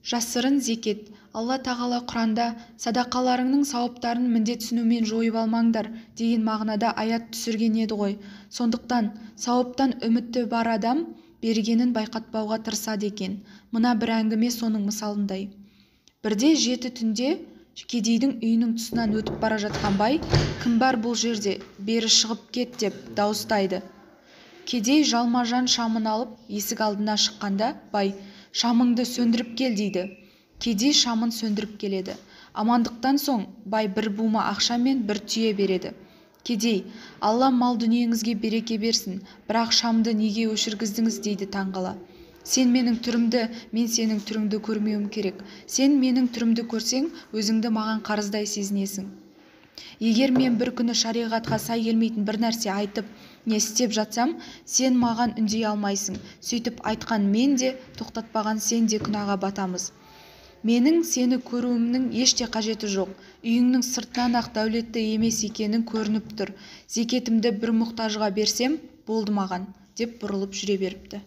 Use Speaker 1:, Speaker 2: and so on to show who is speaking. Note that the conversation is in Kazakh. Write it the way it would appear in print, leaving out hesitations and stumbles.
Speaker 1: Жасырын зекет. Алла тағала Құранда садақаларыңның сауаптарын міндетсінумен жойып алмаңдар деген мағынада аят түсірген еді ғой. Сондықтан сауаптан үміті бар адам бергенін байқатпауға тырысады екен. Мына бір әңгіме соның мысалындай. Бірде жеті түнде кедейдің үйінің тұсынан өтіп бара жатқан бай, кім бар бұл жерде, бері шығып кет деп дауыстайды. Кедей жалма-жан шамын алып есік алдына шыққанда, бай, шамыңды сөндіріп кел дейді. Кедей шамын сөндіріп келеді. Амандықтан соң бай бір бума ақша мен бір түйе береді. Кедей, Алла мал дүниеңізге береке берсін, бірақ шамды неге өшіргіздіңіз дейді таңғала. Сен менің түрімді, мен сенің түріңді көрмеуім керек. Сен менің түрімді көрсең, өзіңді маған қарыздай сезінесің. Егер мен бір күні шариғатқа сай келмейтін бір нәрсе айтып, не істеп жатсам, сен маған үндей алмайсың. Сөйтіп айтқан мен де, тоқтатпаған сен де күнәға батамыз. Менің сені көруімнің еште қажеті жоқ. Үйіңнің сыртынан ақ дәулетті емес екенің көрініп тұр. Зекетімді бір мұқтажға берсем, болды маған, деп бұрылып жүре беріпті.